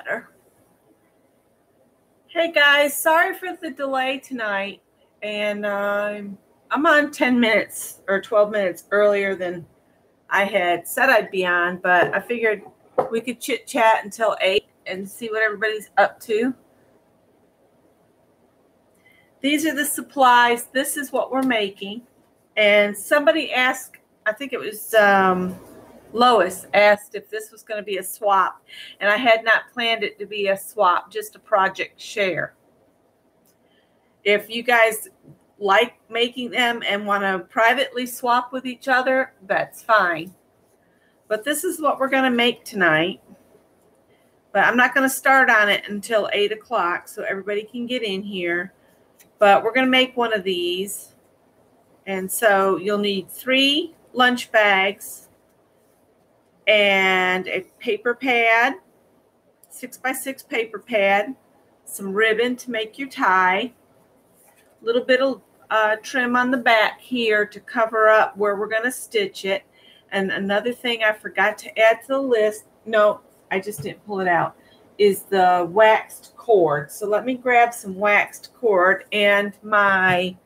better. Hey guys, sorry for the delay tonight. And I'm on 10 minutes or 12 minutes earlier than I had said I'd be on, but I figured we could chit chat until 8 and see what everybody's up to. These are the supplies. This is what we're making. And somebody asked, I think it was Lois asked if this was going to be a swap. And I had not planned it to be a swap, just a project share. If you guys like making them and want to privately swap with each other, that's fine. But this is what we're going to make tonight. But I'm not going to start on it until 8 o'clock so everybody can get in here. But we're going to make one of these. And so you'll need 3 lunch bags and a paper pad, 6x6 paper pad, some ribbon to make your tie, a little bit of trim on the back here to cover up where we're going to stitch it. And another thing I forgot to add to the list, no, I just didn't pull it out, is the waxed cord. So let me grab some waxed cord and my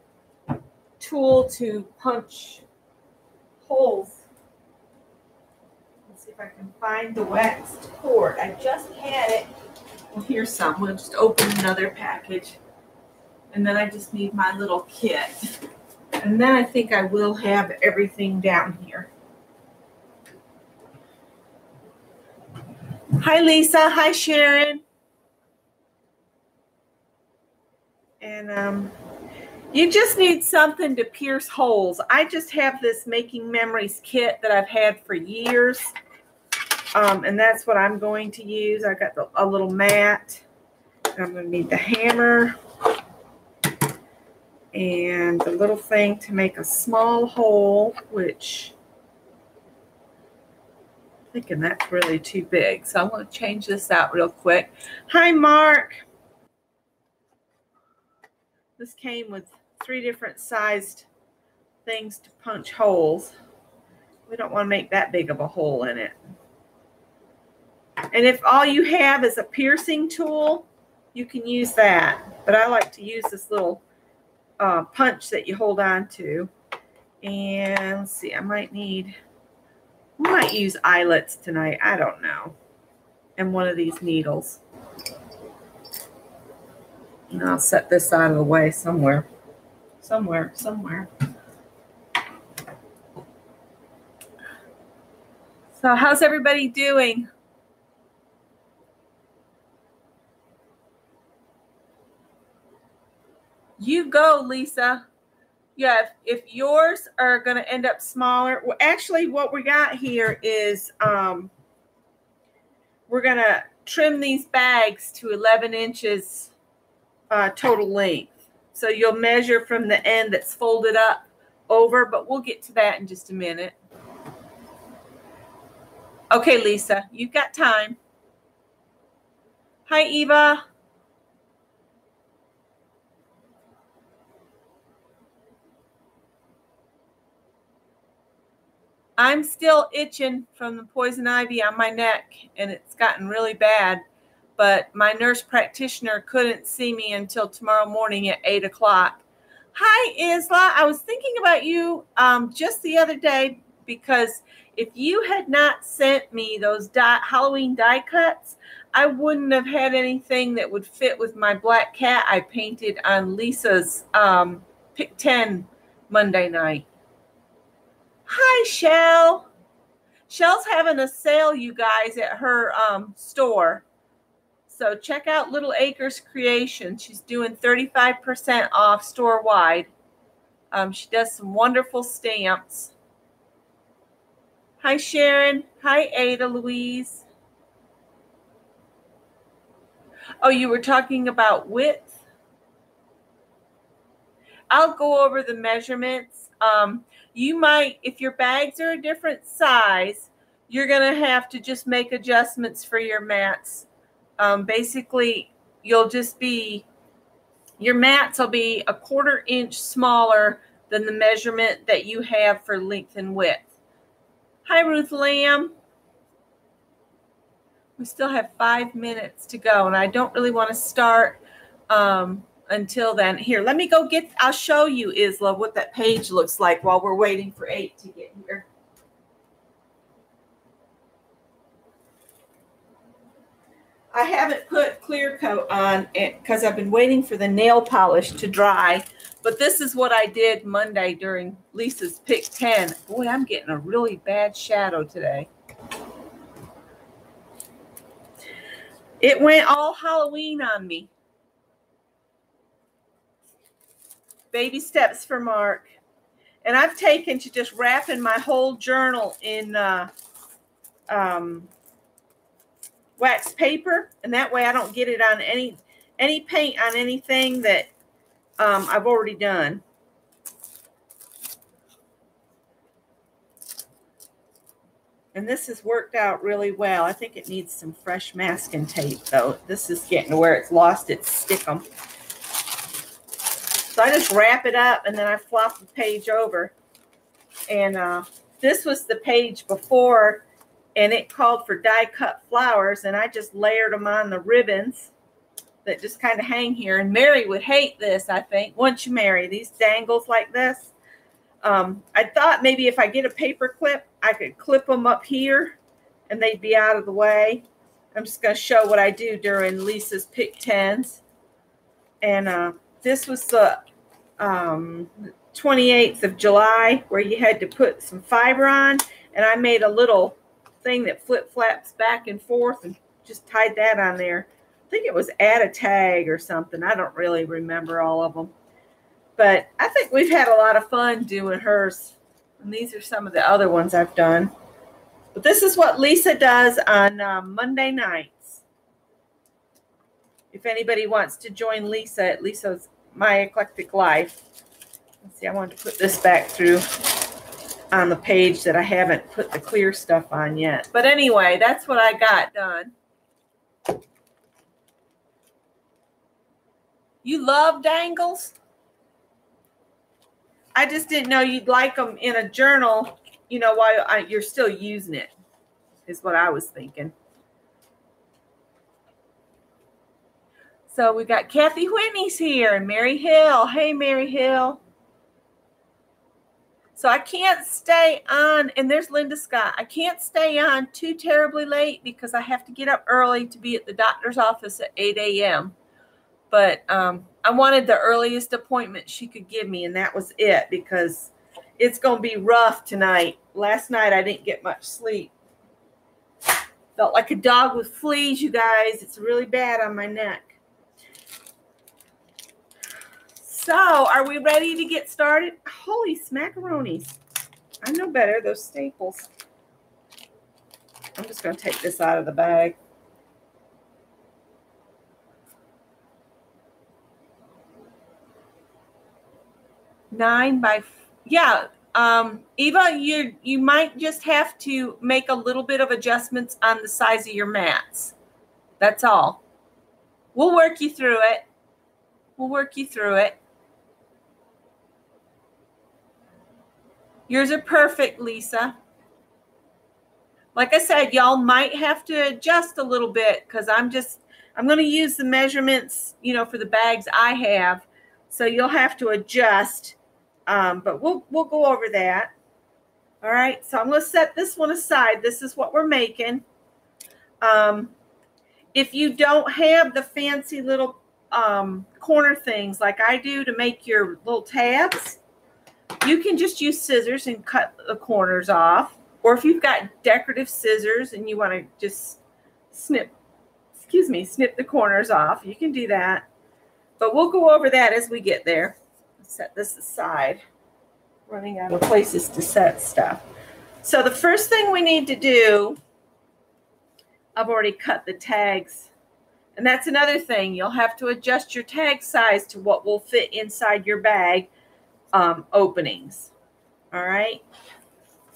tool to punch holes. Let's see if I can find the waxed cord. I just had it. Well, here's some. We'll just open another package. And then I just need my little kit. And then I think I will have everything down here. Hi, Lisa. Hi, Sharon. And you just need something to pierce holes. I just have this Making Memories kit that I've had for years. And that's what I'm going to use. I got a little mat. I'm going to need the hammer and the little thing to make a small hole, which I'm thinking that's really too big. So I'm going to change this out real quick. Hi, Mark. This came with 3 different sized things to punch holes. We don't want to make that big of a hole in it. And if all you have is a piercing tool, you can use that. But I like to use this little punch that you hold on to. And let's see, I might use eyelets tonight. I don't know. And one of these needles. And I'll set this out of the way somewhere. Somewhere. So how's everybody doing? You go, Lisa. Yeah, if yours are going to end up smaller. Well, actually, what we got here is we're going to trim these bags to 11 inches total length. So you'll measure from the end that's folded up over, but we'll get to that in just a minute. Okay, Lisa, you've got time. Hi, Eva. I'm still itching from the poison ivy on my neck, and it's gotten really bad. But my nurse practitioner couldn't see me until tomorrow morning at 8 o'clock. Hi, Isla. I was thinking about you just the other day because if you had not sent me those Halloween die cuts, I wouldn't have had anything that would fit with my black cat I painted on Lisa's Pick 10 Monday night. Hi, Shell. Shell's having a sale, you guys, at her store. So check out Little Acres Creation. She's doing 35% off store-wide. She does some wonderful stamps. Hi, Sharon. Hi, Ada Louise. Oh, you were talking about width? I'll go over the measurements. You might, if your bags are a different size, you're going to have to just make adjustments for your mats. Basically, your mats will be a 1/4 inch smaller than the measurement that you have for length and width. Hi, Ruth Lamb. We still have 5 minutes to go, and I don't really want to start until then. Here, let me go get, I'll show you, Isla, what that page looks like while we're waiting for 8 to get here. I haven't put clear coat on it because I've been waiting for the nail polish to dry. But this is what I did Monday during Lisa's Pick 10. Boy, I'm getting a really bad shadow today. It went all Halloween on me. Baby steps for Mark. And I've taken to just wrapping my whole journal in wax paper, and that way I don't get it on any paint on anything that I've already done. And this has worked out really well. I think it needs some fresh masking tape, though. This is getting to where it's lost its stickum. So I just wrap it up, and then I flop the page over. And this was the page before, and it called for die-cut flowers, and I just layered them on the ribbons that just kind of hang here. And Mary would hate this, I think, once you marry these dangles like this. I thought maybe if I get a paper clip, I could clip them up here, and they'd be out of the way. I'm just going to show what I do during Lisa's Pick 10s. And this was the 28th of July, where you had to put some fiber on, and I made a little thing that flip-flaps back and forth and just tied that on there. I think it was add a tag or something. I don't really remember all of them. But I think we've had a lot of fun doing hers. And these are some of the other ones I've done. But this is what Lisa does on Monday nights. If anybody wants to join Lisa at Lisa's My Eclectic Life. Let's see, I wanted to put this back through on the page that I haven't put the clear stuff on yet. But anyway, that's what I got done. You love dangles? I just didn't know you'd like them in a journal, you know, while you're still using it, is what I was thinking. So we got Kathy Whitney's here and Mary Hill. Hey, Mary Hill. So I can't stay on, and there's Linda Scott. I can't stay on too terribly late because I have to get up early to be at the doctor's office at 8 a.m. But I wanted the earliest appointment she could give me, and that was it because it's going to be rough tonight. Last night I didn't get much sleep. Felt like a dog with fleas, you guys. It's really bad on my neck. So, are we ready to get started? Holy smackaroonies. I know better, those staples. I'm just going to take this out of the bag. Yeah, Eva, you might just have to make a little bit of adjustments on the size of your mats. That's all. We'll work you through it. We'll work you through it. Yours are perfect, Lisa. Like I said, y'all might have to adjust a little bit because I'm going to use the measurements, you know, for the bags I have. So you'll have to adjust. But we'll go over that. All right. So I'm going to set this one aside. This is what we're making. If you don't have the fancy little corner things like I do to make your little tabs, you can just use scissors and cut the corners off. Or if you've got decorative scissors and you want to just snip the corners off, you can do that. But we'll go over that as we get there. Set this aside. Running out of places to set stuff. So the first thing we need to do, I've already cut the tags. And that's another thing. You'll have to adjust your tag size to what will fit inside your bag openings. All right.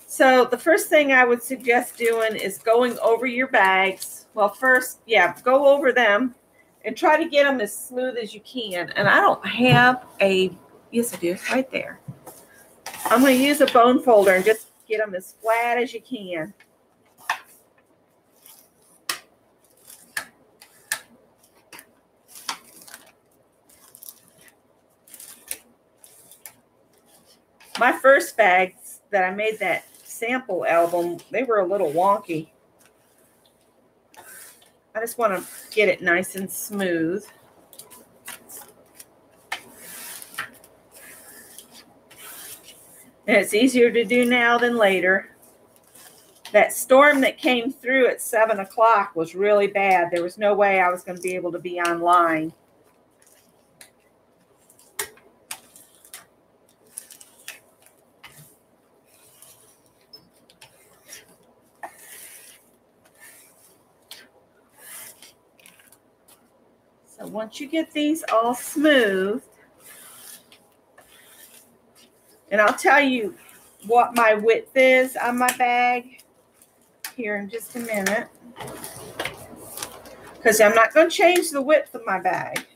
So the first thing I would suggest doing is going over your bags. Well, first, go over them and try to get them as smooth as you can. And I don't have yes, I do, right there. I'm going to use a bone folder and just get them as flat as you can. My first bags that I made that sample album, they were a little wonky. I just want to get it nice and smooth. And it's easier to do now than later. That storm that came through at 7 o'clock was really bad. There was no way I was going to be able to be online. So once you get these all smooth, and I'll tell you what my width is on my bag here in just a minute, because I'm not going to change the width of my bag,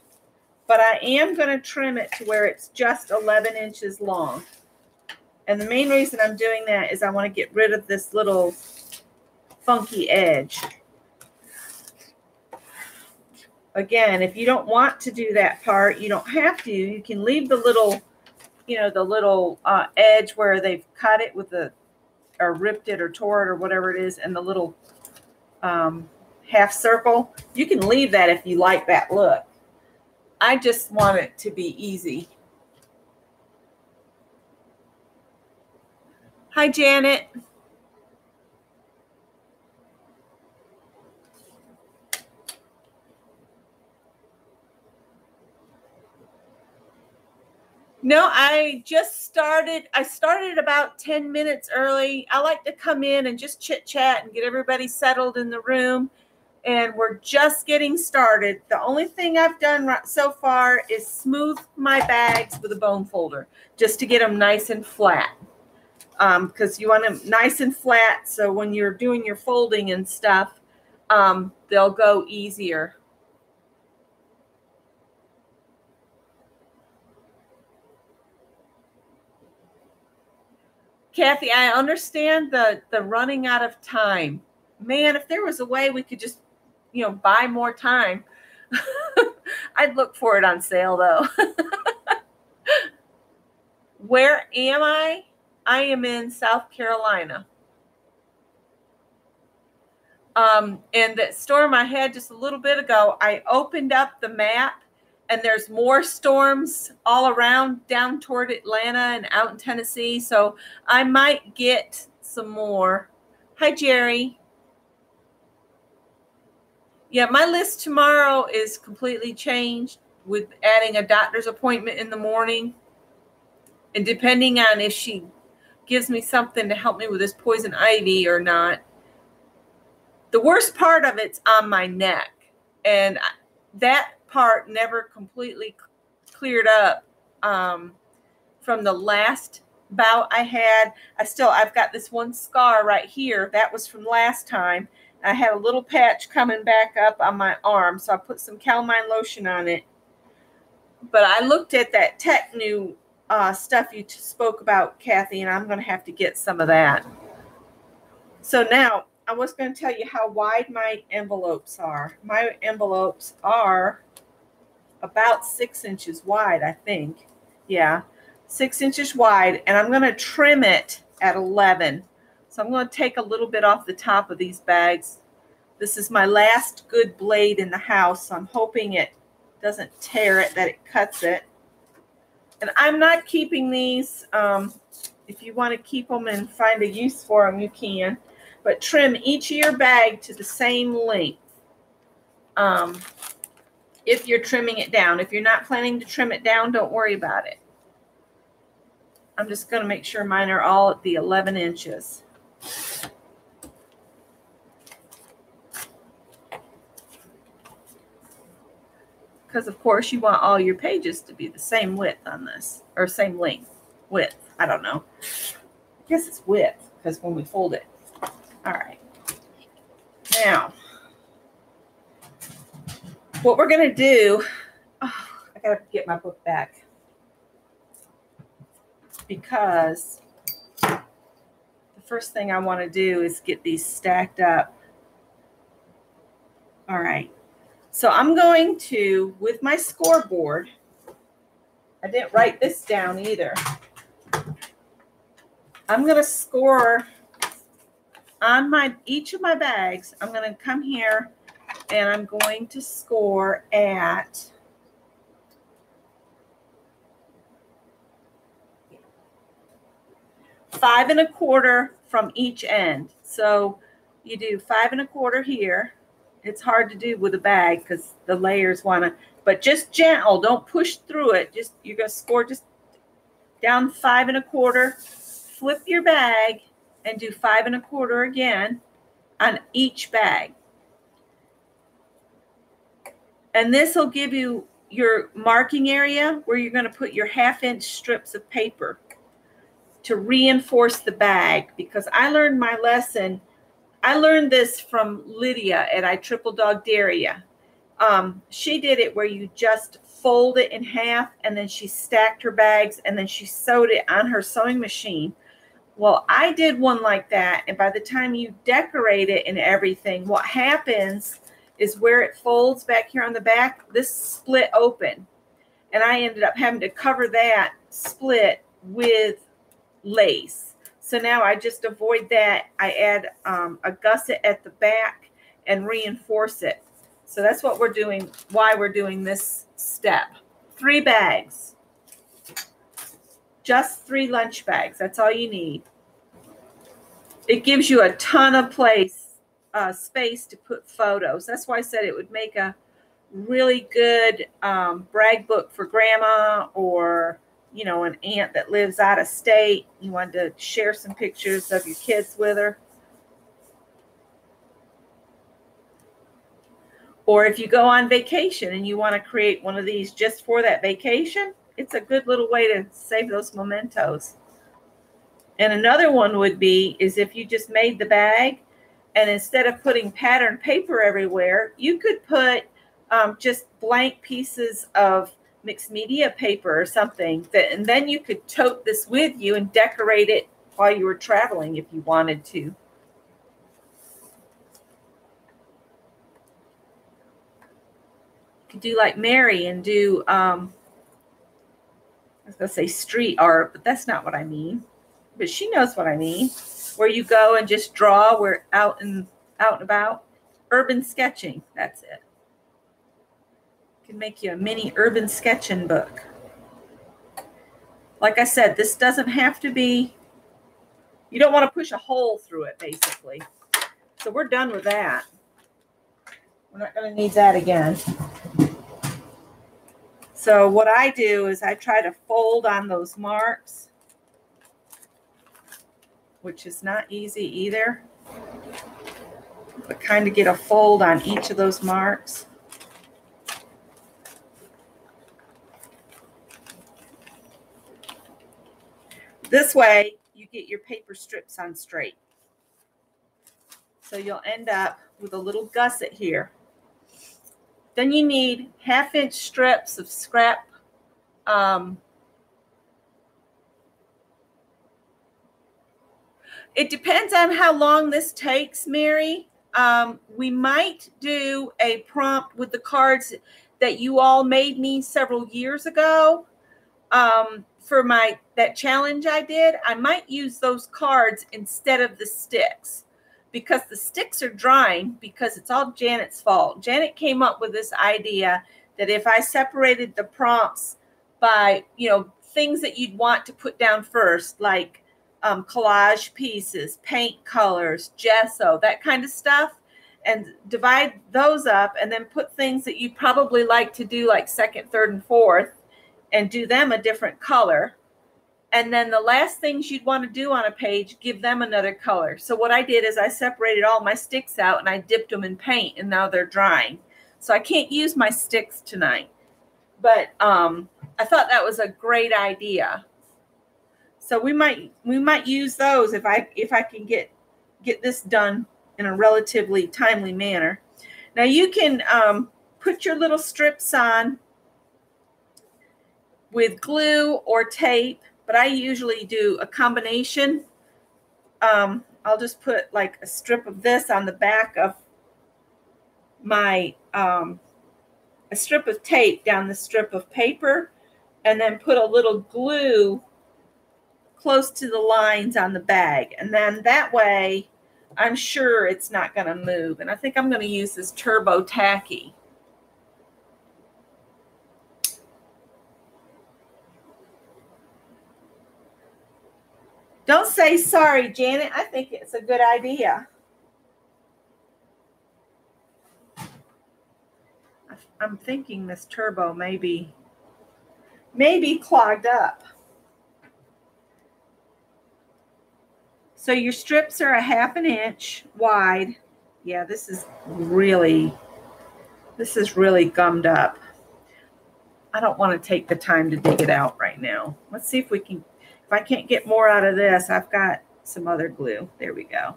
but I am going to trim it to where it's just 11 inches long. And the main reason I'm doing that is I want to get rid of this little funky edge. Again, if you don't want to do that part, you don't have to. You can leave the little, you know, the little edge where they've cut it with the, or ripped it or tore it or whatever it is, and the little half circle. You can leave that if you like that look. I just want it to be easy. Hi, Janet. No, I just started. I started about 10 minutes early. I like to come in and just chit chat and get everybody settled in the room. And we're just getting started. The only thing I've done so far is smooth my bags with a bone folder just to get them nice and flat. Because you want them nice and flat so when you're doing your folding and stuff, they'll go easier. Kathy, I understand the running out of time. Man, if there was a way we could just, you know, buy more time. I'd look for it on sale, though. Where am I? I am in South Carolina. And that storm I had just a little bit ago, I opened up the map, and there's more storms all around down toward Atlanta and out in Tennessee. So I might get some more. Hi, Jerry. Yeah, my list tomorrow is completely changed with adding a doctor's appointment in the morning. And depending on if she gives me something to help me with this poison ivy or not. The worst part of it's on my neck. And that part never completely cleared up from the last bout I had. I've got this one scar right here. That was from last time. I had a little patch coming back up on my arm, so I put some calamine lotion on it. But I looked at that Tecnu stuff you spoke about, Kathy, and I'm going to have to get some of that. So now, I was going to tell you how wide my envelopes are. My envelopes are about 6 inches wide, I think. Yeah, 6 inches wide, and I'm going to trim it at 11. So I'm going to take a little bit off the top of these bags. This is my last good blade in the house, so I'm hoping it doesn't tear it, that it cuts it. And I'm not keeping these. If you want to keep them and find a use for them, you can. But trim each of your bag to the same length. If you're trimming it down. If you're not planning to trim it down, don't worry about it. I'm just going to make sure mine are all at the 11 inches. Because, of course, you want all your pages to be the same width on this. Or same length. Width. I don't know. I guess it's width. Because when we fold it. All right. Now, what we're going to do. Oh, I got to get my book back. Because the first thing I want to do is get these stacked up. All right. So I'm going to, with my scoreboard, I didn't write this down either. I'm going to score on each of my bags. I'm going to come here and I'm going to score at 5 1/4 from each end. So you do 5 1/4 here. It's hard to do with a bag because the layers want to, but just gentle. Don't push through it. Just, you're going to score just down 5 1/4. Flip your bag and do 5 1/4 again on each bag. And this will give you your marking area where you're going to put your 1/2-inch strips of paper to reinforce the bag, because I learned my lesson. I learned this from Lydia at I Triple Dog Dairy. She did it where you just fold it in half, and then she stacked her bags, and then she sewed it on her sewing machine. Well, I did one like that, and by the time you decorate it and everything, what happens is where it folds back here on the back, this split open, and I ended up having to cover that split with lace. So now I just avoid that. I add a gusset at the back and reinforce it. So that's what we're doing, why we're doing this step. 3 bags. Just 3 lunch bags. That's all you need. It gives you a ton of space to put photos. That's why I said it would make a really good brag book for grandma, or you know, an aunt that lives out of state. You wanted to share some pictures of your kids with her. Or if you go on vacation and you want to create one of these just for that vacation, it's a good little way to save those mementos. And another one would be is if you just made the bag, and instead of putting patterned paper everywhere, you could put just blank pieces of mixed media paper or something, and then you could tote this with you and decorate it while you were traveling if you wanted to. You could do like Mary and do I was gonna say street art, but that's not what I mean. But she knows what I mean. Where you go and just draw, we're out and about. Urban sketching, that's it. Can make you a mini urban sketching book. Like I said, this doesn't have to be, you don't want to push a hole through it, basically. So we're done with that. We're not going to need that again. So what I do is I try to fold on those marks, which is not easy either, but kind of get a fold on each of those marks. This way, you get your paper strips on straight. So you'll end up with a little gusset here. Then you need 1/2-inch strips of scrap. It depends on how long this takes, Mary. We might do a prompt with the cards that you all made me several years ago. For that challenge I did, I might use those cards instead of the sticks, because the sticks are drying, because it's all Janet's fault. Janet came up with this idea that if I separated the prompts by, you know, things that you'd want to put down first, like collage pieces, paint colors, gesso, that kind of stuff, and divide those up, and then put things that you'd probably like to do like second, third, and fourth, and do them a different color. And then the last things you'd want to do on a page, give them another color. So what I did is I separated all my sticks out and I dipped them in paint, and now they're drying. So I can't use my sticks tonight. But I thought that was a great idea. So we might use those if I can get this done in a relatively timely manner. Now you can put your little strips on with glue or tape, but I usually do a combination. I'll just put like a strip of this on the back of my, a strip of tape down the strip of paper, and then put a little glue close to the lines on the bag. And then that way, I'm sure it's not going to move. And I think I'm going to use this Turbo Tacky. Don't say sorry, Janet. I think it's a good idea. I'm thinking this turbo may be clogged up. So your strips are a 1/2 inch wide. Yeah, this is really gummed up. I don't want to take the time to dig it out right now. Let's see if we can, if I can't get more out of this, I've got some other glue. There we go.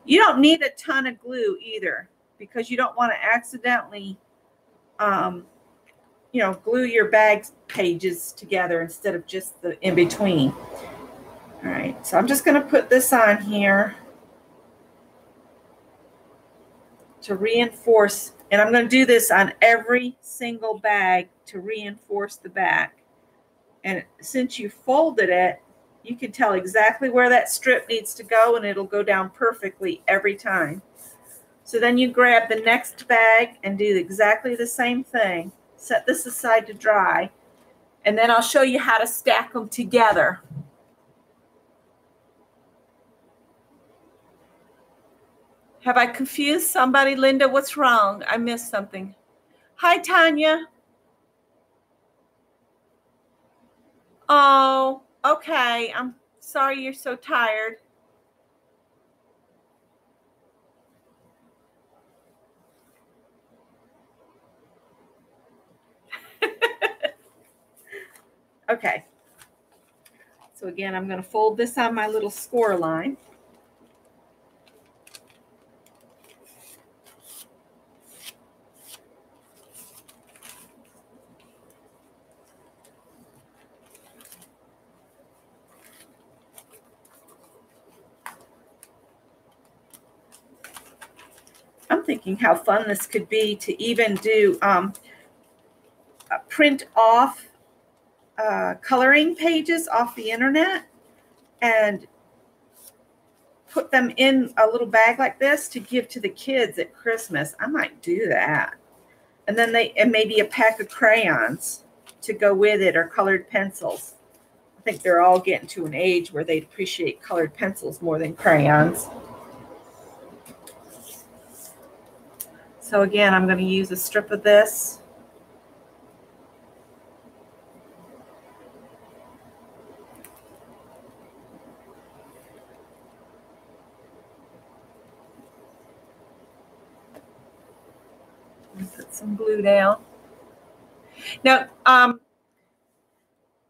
You don't need a ton of glue either, because you don't want to accidentally you know, glue your bag pages together instead of just the in between. All right, so I'm just going to put this on here to reinforce, and I'm going to do this on every single bag to reinforce the back. And since you folded it, you can tell exactly where that strip needs to go, and it'll go down perfectly every time. So then you grab the next bag and do exactly the same thing. Set this aside to dry, and then I'll show you how to stack them together. Have I confused somebody, Linda? What's wrong? I missed something. Hi, Tanya. Oh, okay. I'm sorry you're so tired. Okay. So again, I'm going to fold this on my little score line. I'm thinking how fun this could be to even do print off coloring pages off the internet and put them in a little bag like this to give to the kids at Christmas. I might do that. And then and maybe a pack of crayons to go with it, or colored pencils. I think they're all getting to an age where they appreciate colored pencils more than crayons. So again, I'm going to use a strip of this. Put some glue down. Now,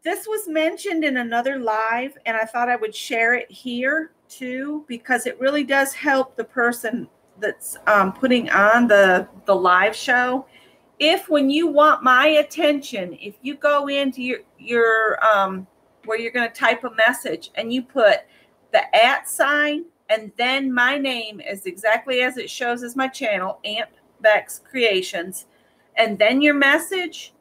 this was mentioned in another live, and I thought I would share it here too, because it really does help the person that's putting on the live show. If when you want my attention, if you go into your where you're going to type a message and you put the @ and then my name is exactly as it shows as my channel, Aunt Bex Creations, and then your message,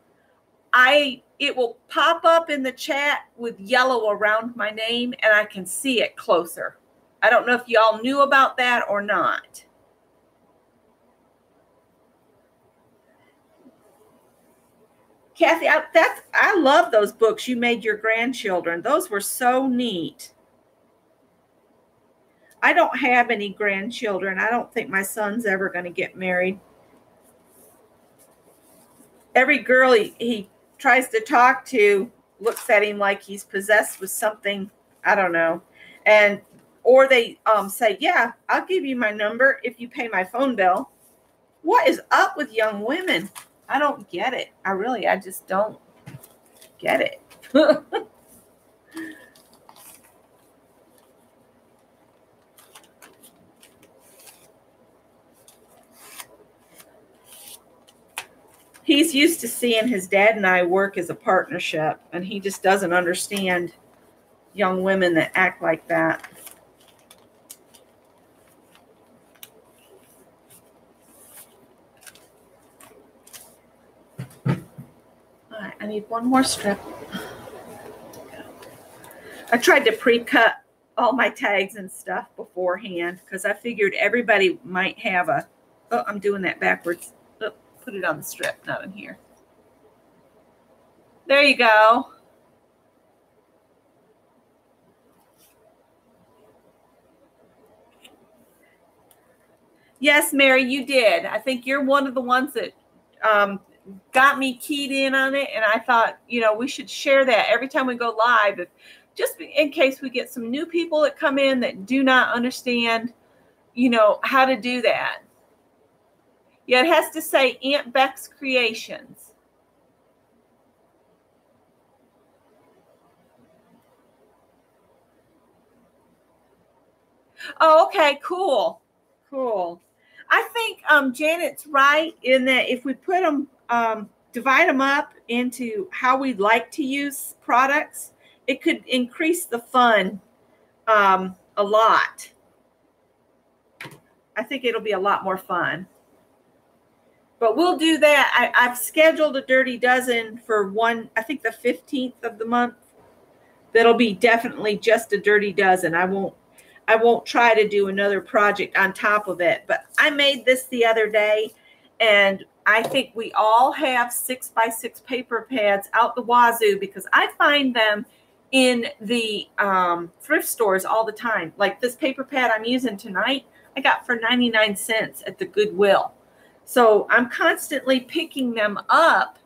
it will pop up in the chat with yellow around my name, and I can see it closer. I don't know if y'all knew about that or not. Kathy, I love those books you made your grandchildren. Those were so neat. I don't have any grandchildren. I don't think my son's ever going to get married. Every girl he tries to talk to looks at him like he's possessed with something, I don't know. Or they say, yeah, I'll give you my number if you pay my phone bill. What is up with young women? I don't get it. I just don't get it. He's used to seeing his dad and I work as a partnership, and he just doesn't understand young women that act like that. All right, I need one more strip. I tried to pre-cut all my tags and stuff beforehand because I figured everybody might have a, oh, I'm doing that backwards. Oh, put it on the strip, not in here. There you go. Yes, Mary, you did. I think you're one of the ones that got me keyed in on it. And I thought, you know, we should share that every time we go live, just in case we get some new people that come in that do not understand, you know, how to do that. Yeah, it has to say Aunt Beck's Creations. Oh, okay, cool. Cool. I think Janet's right in that if we put them, divide them up into how we'd like to use products, it could increase the fun a lot. I think it'll be a lot more fun. But we'll do that. I've scheduled a Dirty Dozen for I think the 15th of the month. That'll be definitely just a Dirty Dozen. I won't try to do another project on top of it, but I made this the other day, and I think we all have 6x6 paper pads out the wazoo because I find them in the thrift stores all the time. Like this paper pad I'm using tonight, I got for 99 cents at the Goodwill. So I'm constantly picking them up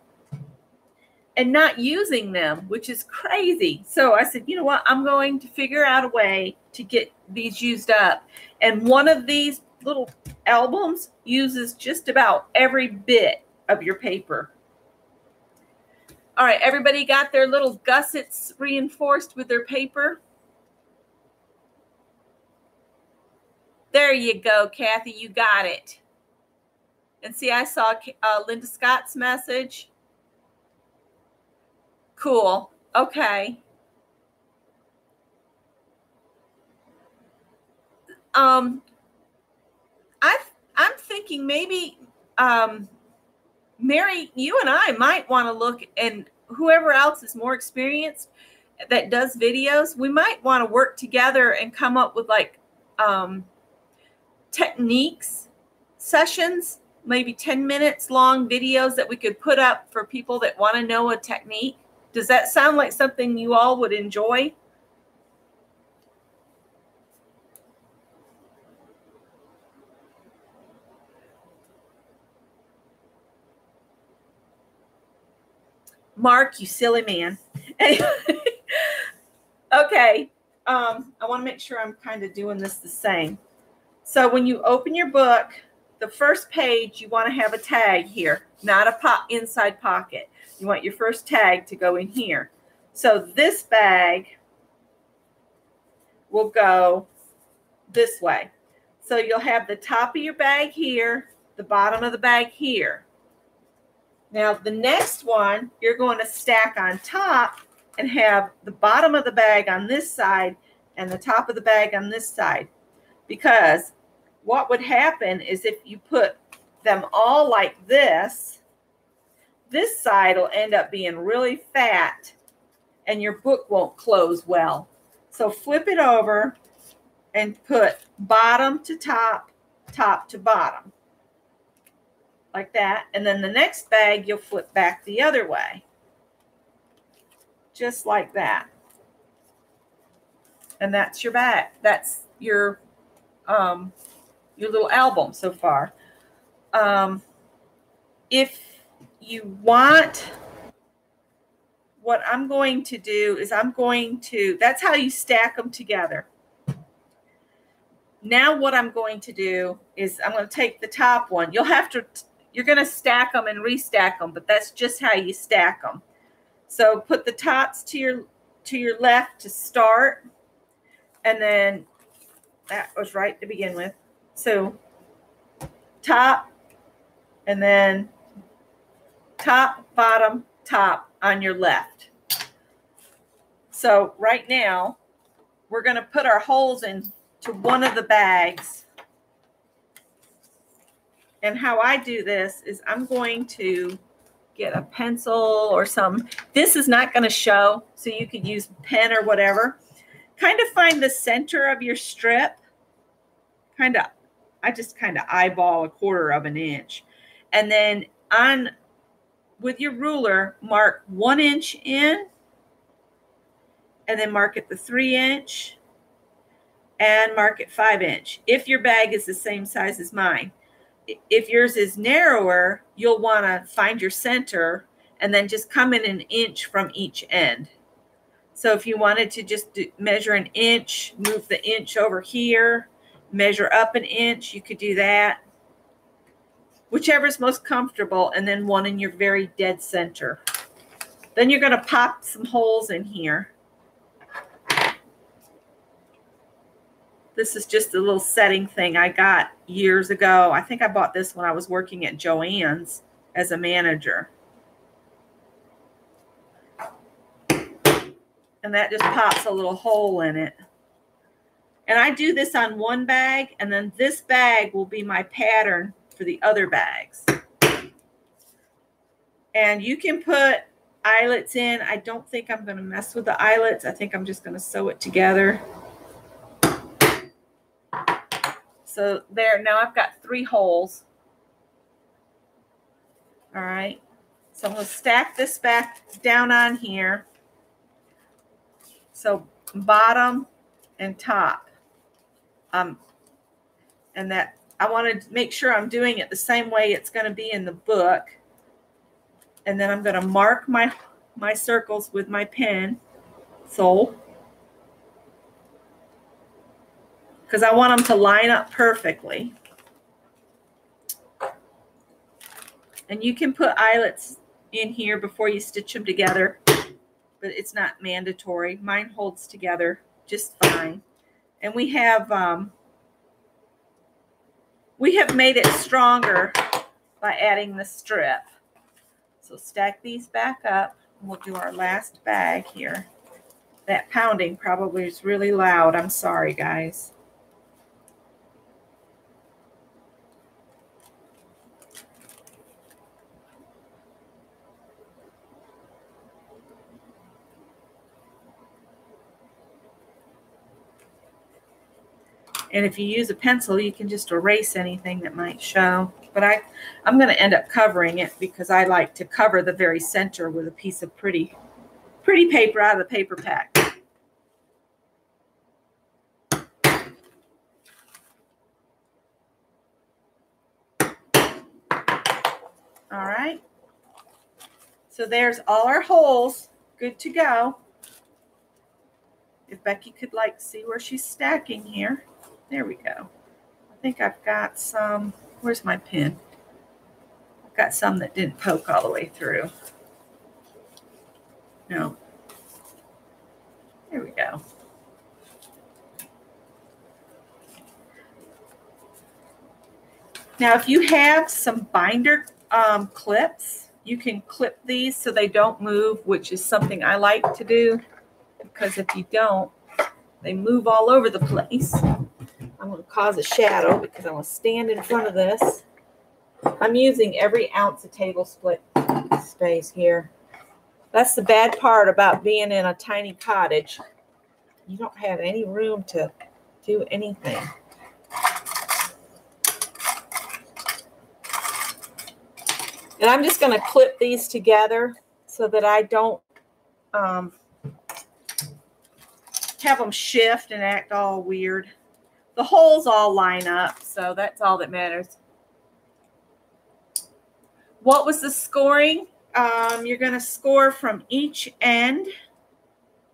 and not using them, which is crazy. So I said, you know what? I'm going to figure out a way to get these used up. And one of these little albums uses just about every bit of your paper. All right, everybody got their little gussets reinforced with their paper? There you go, Kathy, you got it. And see, I saw Linda Scott's message. Cool. Okay. I'm thinking maybe Mary, you and I might want to look, and whoever else is more experienced that does videos, we might want to work together and come up with like techniques sessions, maybe 10 minutes long videos that we could put up for people that want to know a technique. Does that sound like something you all would enjoy? Mark, you silly man. Okay. I want to make sure I'm kind of doing this the same. So when you open your book, the first page, you want to have a tag here, not a inside pocket. You want your first tag to go in here. So this bag will go this way. So you'll have the top of your bag here, the bottom of the bag here. Now the next one, you're going to stack on top and have the bottom of the bag on this side and the top of the bag on this side. Because what would happen is if you put them all like this, this side will end up being really fat and your book won't close well. So flip it over and put bottom to top, top to bottom. Like that. And then the next bag, you'll flip back the other way. Just like that. And that's your bag. That's your little album so far. If you want, what I'm going to do is that's how you stack them together. Now what I'm going to do is I'm going to take the top one. You're going to stack them and restack them, but that's just how you stack them. So put the tops to your left to start, and then that was right to begin with. So top, and then top, bottom, top on your left. So right now, we're going to put our holes into one of the bags. And how I do this is I'm going to get a pencil or some. This is not going to show, so you could use pen or whatever. kind of find the center of your strip. I just kind of eyeball 1/4 of an inch. And then with your ruler, mark 1 inch in, and then mark it the 3 inch, and mark it 5 inch. If your bag is the same size as mine. If yours is narrower, you'll want to find your center and then just come in 1 inch from each end. So if you wanted to just measure 1 inch, move the inch over here, measure up 1 inch, you could do that. Whichever is most comfortable, and then 1 in your very dead center. Then you're going to pop some holes in here. This is just a little setting thing I got years ago. I think I bought this when I was working at Joann's as a manager. And that just pops a little hole in it. And I do this on one bag, and then this bag will be my pattern for the other bags. And you can put eyelets in. I don't think I'm going to mess with the eyelets. I think I'm just going to sew it together. So there, now I've got 3 holes. All right. So I'm going to stack this back down on here. So bottom and top. And that I want to make sure I'm doing it the same way it's going to be in the book. And then I'm going to mark my circles with my pen. So, because I want them to line up perfectly. And you can put eyelets in here before you stitch them together, but it's not mandatory. Mine holds together just fine. And we have made it stronger by adding the strip. So stack these back up, and we'll do our last bag here. That pounding probably is really loud. I'm sorry, guys. And if you use a pencil, you can just erase anything that might show. But I'm going to end up covering it because I like to cover the very center with a piece of pretty paper out of the paper pack. All right. So there's all our holes. Good to go. If Becky could see where she's stacking here. There we go. I think I've got some. Where's my pin? I've got some that didn't poke all the way through. No. There we go. Now, if you have some binder clips, you can clip these so they don't move, which is something I like to do, because if you don't, they move all over the place. I'm going to cause a shadow because I'm going to stand in front of this. I'm using every ounce of table split space here. That's the bad part about being in a tiny cottage. You don't have any room to do anything. And I'm just going to clip these together so that I don't have them shift and act all weird. The holes all line up, so that's all that matters. What was the scoring? You're going to score from each end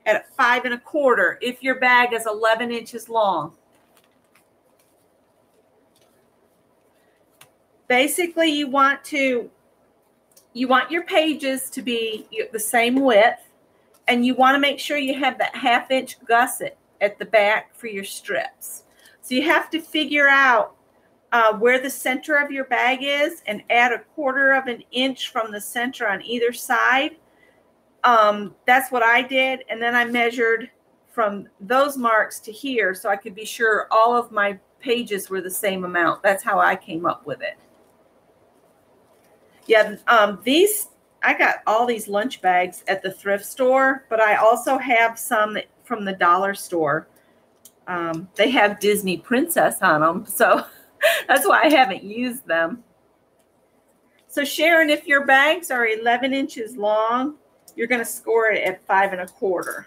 at 5 1/4 if your bag is 11 inches long. Basically, you want your pages to be the same width, and you want to make sure you have that 1/2 inch gusset at the back for your strips. So you have to figure out where the center of your bag is and add 1/4 of an inch from the center on either side. That's what I did. And then I measured from those marks to here so I could be sure all of my pages were the same amount. That's how I came up with it. Yeah, I got all these lunch bags at the thrift store, but I also have some from the dollar store. They have Disney Princess on them, so that's why I haven't used them. So Sharon, if your bags are 11 inches long, you're going to score it at 5 1/4.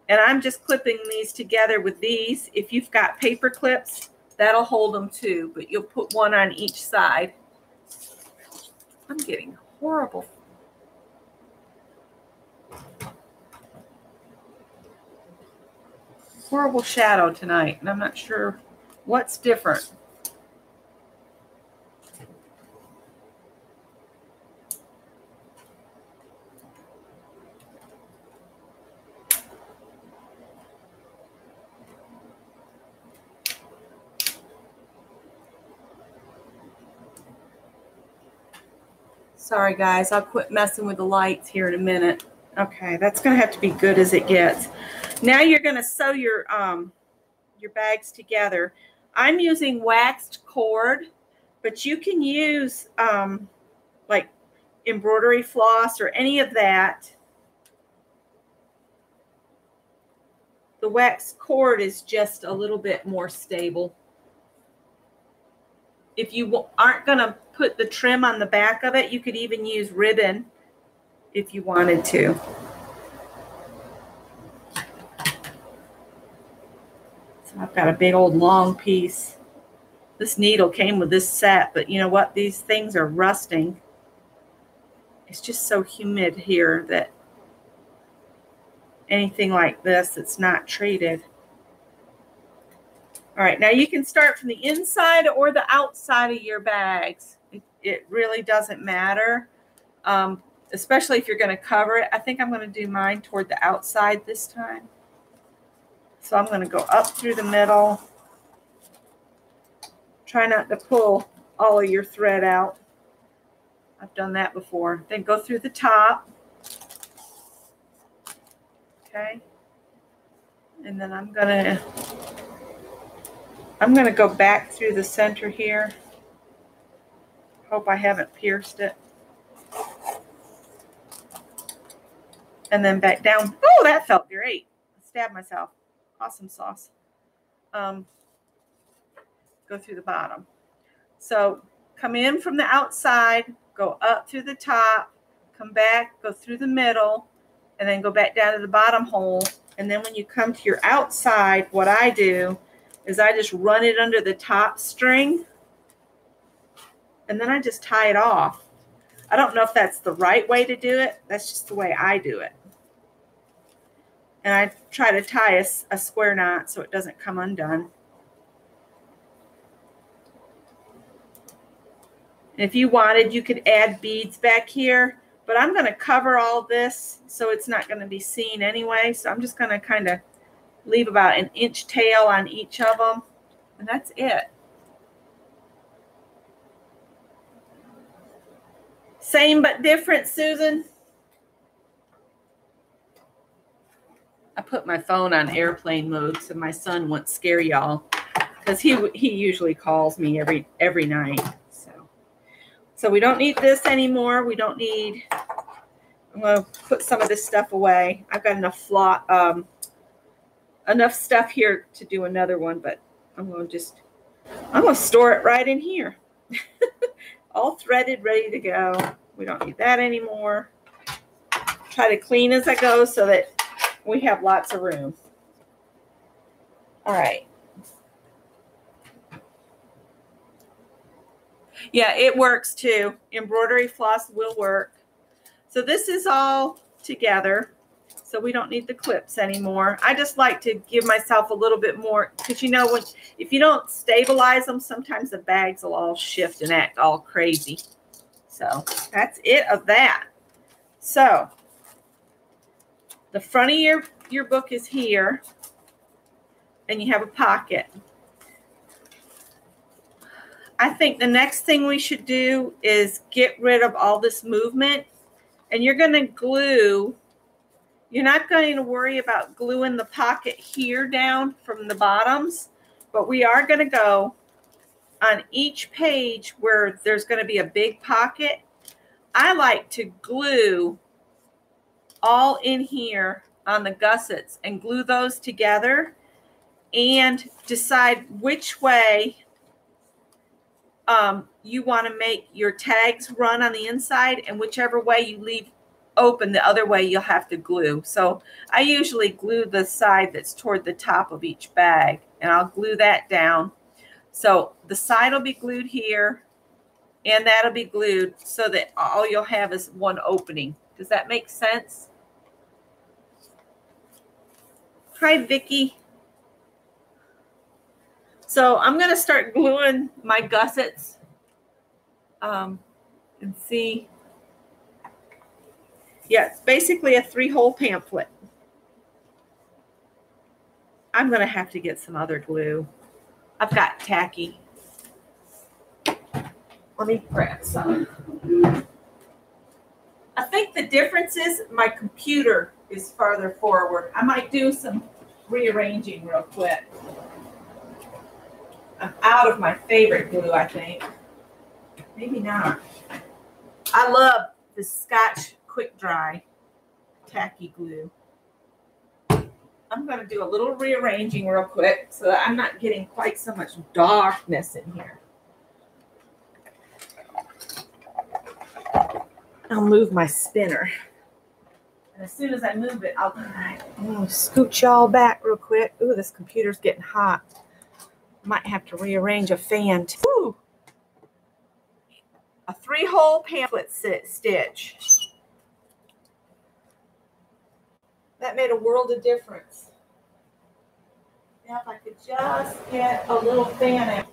And I'm just clipping these together with these. If you've got paper clips, that'll hold them too, but you'll put one on each side. I'm getting horrible shadow tonight, and I'm not sure what's different. Sorry, guys. I'll quit messing with the lights here in a minute. Okay, that's going to have to be good as it gets. Now you're going to sew your bags together. I'm using waxed cord, but you can use like embroidery floss or any of that. The waxed cord is just a little bit more stable. If you aren't going to put the trim on the back of it, you could even use ribbon if you wanted to. So I've got a big old long piece. This needle came with this set, but you know what? These things are rusting. It's just so humid here that anything like this that's not treated. All right, now you can start from the inside or the outside of your bags. It really doesn't matter, especially if you're going to cover it. I think I'm going to do mine toward the outside this time. So I'm going to go up through the middle. Try not to pull all of your thread out. I've done that before. Then go through the top. Okay. And then I'm going to go back through the center here. Hope I haven't pierced it. And then back down. Oh, that felt great. I stabbed myself. Awesome sauce. Go through the bottom. So come in from the outside, go up through the top, come back, go through the middle, and then go back down to the bottom hole. And then when you come to your outside, what I do is I just run it under the top string, and then I just tie it off. I don't know if that's the right way to do it. That's just the way I do it. And I try to tie a square knot so it doesn't come undone. And if you wanted, you could add beads back here, but I'm going to cover all this so it's not going to be seen anyway. So I'm just going to kind of leave about an inch tail on each of them, and that's it. Same but different, Susan. I put my phone on airplane mode so my son won't scare y'all, because he usually calls me every night. So we don't need this anymore. We don't need. I'm going to put some of this stuff away. I've got enough stuff here to do another one, but I'm going to store it right in here. All threaded, ready to go. We don't need that anymore. Try to clean as I go so that we have lots of room. All right. Yeah, it works too. Embroidery floss will work. So this is all together. So we don't need the clips anymore. I just like to give myself a little bit more, because you know, if you don't stabilize them, sometimes the bags will all shift and act all crazy. So that's it of that. So the front of your book is here, and you have a pocket. I think the next thing we should do is get rid of all this movement, and you're going to glue. You're not going to worry about gluing the pocket here down from the bottoms, but we are going to go on each page where there's going to be a big pocket. I like to glue all in here on the gussets and glue those together and decide which way you want to make your tags run on the inside, and whichever way you leave open, the other way you'll have to glue. So I usually glue the side that's toward the top of each bag, and I'll glue that down. So the side will be glued here, and that'll be glued so that all you'll have is one opening. Does that make sense? Hi, Vicki. So I'm going to start gluing my gussets and see. Yeah, it's basically a 3-hole pamphlet. I'm going to have to get some other glue. I've got tacky. Let me grab some. I think the difference is my computer is farther forward. I might do some rearranging real quick. I'm out of my favorite glue, I think. Maybe not. I love the Scotch Quick Dry tacky glue. I'm going to do a little rearranging real quick so that I'm not getting quite so much darkness in here. I'll move my spinner. And as soon as I move it, I'm going to scoot y'all back real quick. Ooh, this computer's getting hot. Might have to rearrange a fan too. Ooh. A 3-hole pamphlet stitch. That made a world of difference. Now if I could just get a little fan out.